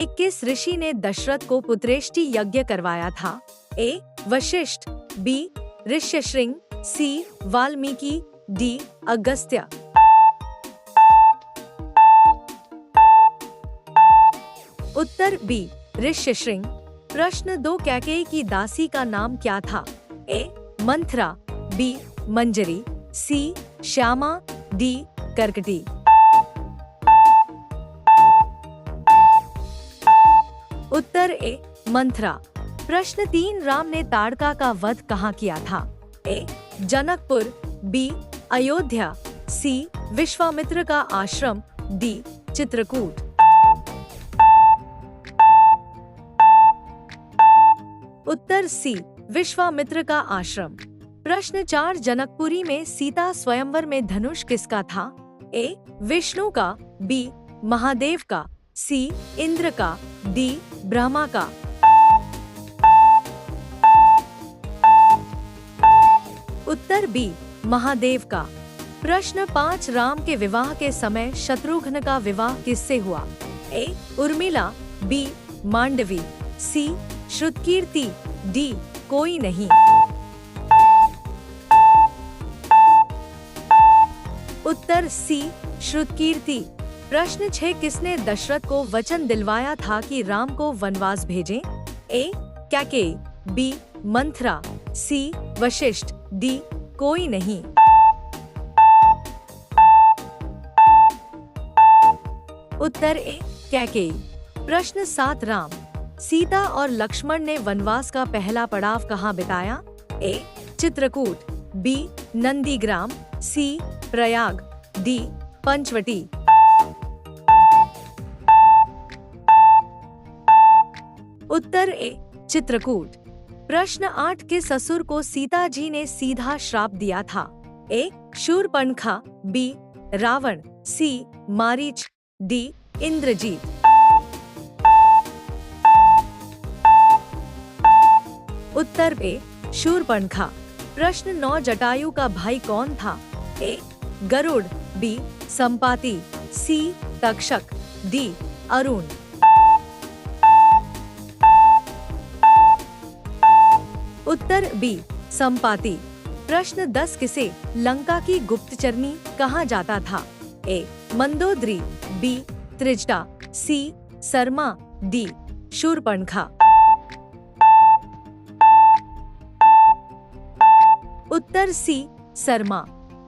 किस ऋषि ने दशरथ को पुत्रेष्टि यज्ञ करवाया था? ए. वशिष्ठ, बी. ऋष्यशृंग, सी. वाल्मीकि, डी. अगस्त्य। उत्तर बी. ऋष्यशृंग। प्रश्न 2, कैकेयी की दासी का नाम क्या था? ए. मंथरा, बी. मंजरी, सी. श्यामा, डी. कर्कटी। उत्तर ए. मंथरा। प्रश्न 3, राम ने ताड़का का वध कहाँ किया था? ए. जनकपुर, बी. अयोध्या, सी. विश्वामित्र का आश्रम, डी. चित्रकूट। उत्तर सी. विश्वामित्र का आश्रम। प्रश्न 4, जनकपुरी में सीता स्वयंवर में धनुष किसका था? ए. विष्णु का, बी. महादेव का, सी. इंद्र का, डी. ब्रह्मा का। उत्तर बी. महादेव का। प्रश्न 5, राम के विवाह के समय शत्रुघ्न का विवाह किससे हुआ? ए. उर्मिला, बी. मांडवी, सी. श्रुतकीर्ति, डी. कोई नहीं। उत्तर सी. श्रुतकीर्ति। प्रश्न 6, किसने दशरथ को वचन दिलवाया था कि राम को वनवास भेजें? ए. कैकेयी, बी. मंथरा, सी. वशिष्ठ, डी. कोई नहीं। उत्तर ए. कैकेयी। प्रश्न 7, राम, सीता और लक्ष्मण ने वनवास का पहला पड़ाव कहाँ बिताया? ए. चित्रकूट, बी. नंदीग्राम, सी. प्रयाग, डी. पंचवटी। उत्तर ए. चित्रकूट। प्रश्न 8, किस असुर को सीता जी ने सीधा श्राप दिया था? ए. शूर्पणखा, बी. रावण, सी. मारीच, डी. इंद्रजीत। उत्तर ए. शूर्पणखा। प्रश्न 9, जटायु का भाई कौन था? ए. गरुड़, बी. संपाति, सी. तक्षक, डी. अरुण। उत्तर बी. संपाति। प्रश्न 10, किसे लंका की गुप्तचरनी कहा जाता था? ए. मंदोदरी, बी. त्रिजटा, सी. सरमा, डी. शूर्पणखा। उत्तर सी. सरमा।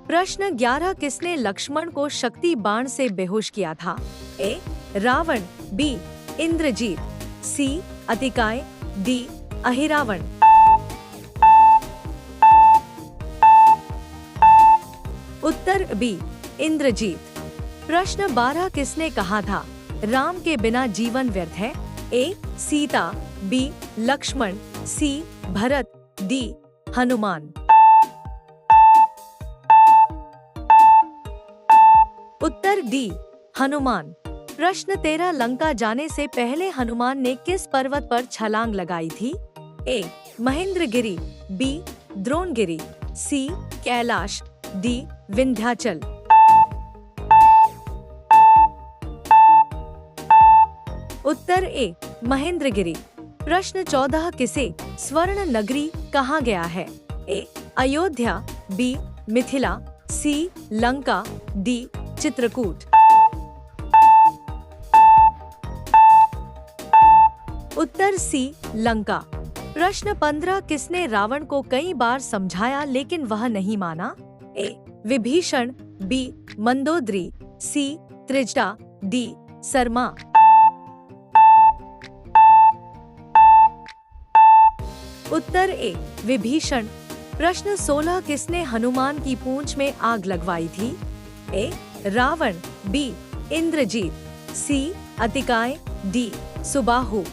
प्रश्न 11, किसने लक्ष्मण को शक्ति बाण से बेहोश किया था? ए. रावण, बी. इंद्रजीत, सी. अतिकाय, डी. अहिरावण। उत्तर बी. इंद्रजीत। प्रश्न 12, किसने कहा था राम के बिना जीवन व्यर्थ है? ए. सीता, बी. लक्ष्मण, सी. भरत, डी. हनुमान। उत्तर डी. हनुमान। प्रश्न 13, लंका जाने से पहले हनुमान ने किस पर्वत पर छलांग लगाई थी? ए. महेंद्रगिरी, बी. द्रोणगिरी, सी. कैलाश, डी. विंध्याचल। उत्तर ए. महेंद्रगिरी। प्रश्न 14, किसे स्वर्ण नगरी कहा गया है? ए. अयोध्या, बी. मिथिला, सी. लंका, डी. चित्रकूट। उत्तर सी. लंका। प्रश्न 15, किसने रावण को कई बार समझाया लेकिन वह नहीं माना? ए. विभीषण, बी. मंदोदरी, सी. त्रिजटा, डी. सरमा। उत्तर ए. विभीषण। प्रश्न 16, किसने हनुमान की पूंछ में आग लगवाई थी? ए. रावण, बी. इंद्रजीत, सी. अतिकाय, डी. सुबाहु।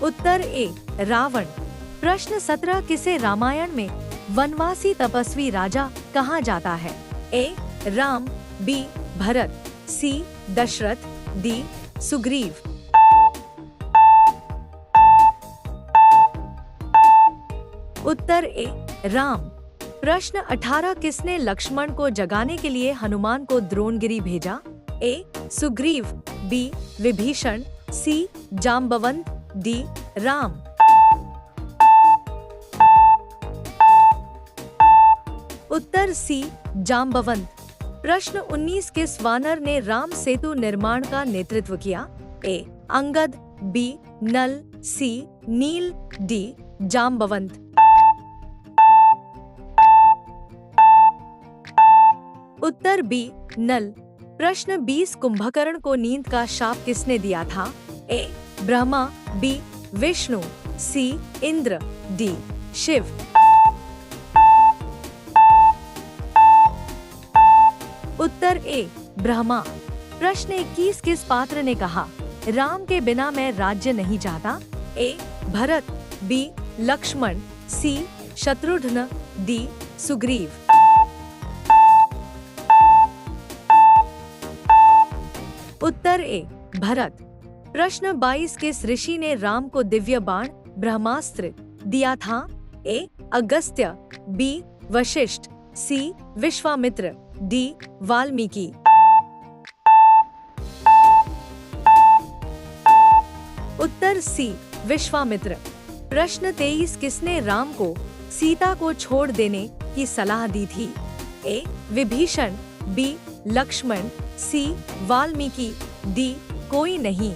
उत्तर ए. रावण। प्रश्न 17, किसे रामायण में वनवासी तपस्वी राजा कहा जाता है? ए. राम, बी. भरत, सी. दशरथ, डी. सुग्रीव। उत्तर ए. राम। प्रश्न 18 किसने लक्ष्मण को जगाने के लिए हनुमान को द्रोणगिरी भेजा? ए. सुग्रीव, बी. विभीषण, सी. जाम्बवंत, डी. राम। उत्तर सी. जाम्बवंत। प्रश्न 19 किस वानर ने राम सेतु निर्माण का नेतृत्व किया? ए. अंगद, बी. नल, सी. नील, डी. जाम्बवंत। उत्तर बी. नल। प्रश्न 20 कुंभकर्ण को नींद का शाप किसने दिया था? ए. ब्रह्मा, बी. विष्णु, सी. इंद्र, डी. शिव। उत्तर ए. ब्रह्मा। प्रश्न 21 किस पात्र ने कहा, राम के बिना मैं राज्य नहीं चाहता? ए. भरत, बी. लक्ष्मण, सी. शत्रुघ्न, डी. सुग्रीव। उत्तर ए. भरत। प्रश्न 22 किस ऋषि ने राम को दिव्य बाण ब्रह्मास्त्र दिया था? ए. अगस्त्य, बी. वशिष्ठ, सी. विश्वामित्र, डी. वाल्मीकि। उत्तर सी. विश्वामित्र। प्रश्न 23 किसने राम को सीता को छोड़ देने की सलाह दी थी? ए. विभीषण, बी. लक्ष्मण, सी. वाल्मीकि, डी. कोई नहीं।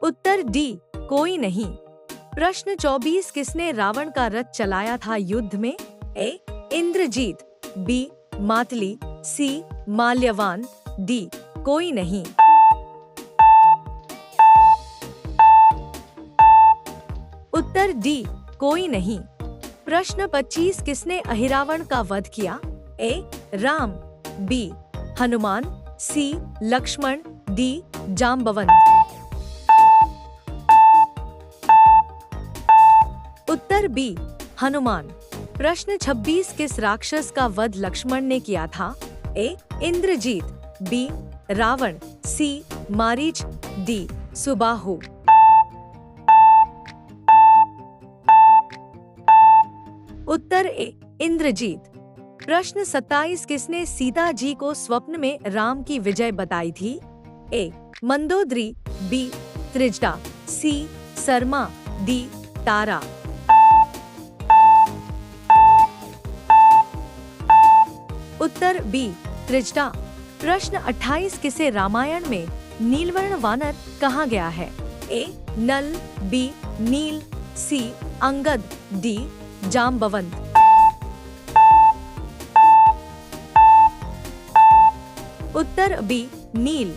उत्तर डी. कोई नहीं। प्रश्न 24 किसने रावण का रथ चलाया था युद्ध में? ए. इंद्रजीत, बी. मातली, सी. माल्यवान, डी. कोई नहीं। उत्तर डी. कोई नहीं। प्रश्न 25 किसने अहिरावण का वध किया? ए. राम, बी. हनुमान, सी. लक्ष्मण, डी. जाम्बवंत। उत्तर बी. हनुमान। प्रश्न 26 किस राक्षस का वध लक्ष्मण ने किया था? ए. इंद्रजीत, बी. रावण, सी. मारीच, डी. सुबाहु। उत्तर ए. इंद्रजीत। प्रश्न 27 किसने सीता जी को स्वप्न में राम की विजय बताई थी? ए. मंदोदरी, बी. त्रिजटा, सी. शर्मा, डी. तारा। उत्तर बी. त्रिजटा। प्रश्न 28 किसे रामायण में नीलवर्ण वानर कहा गया है? ए. नल, बी. नील, सी. अंगद, डी. जाम्बवंत। उत्तर बी. नील।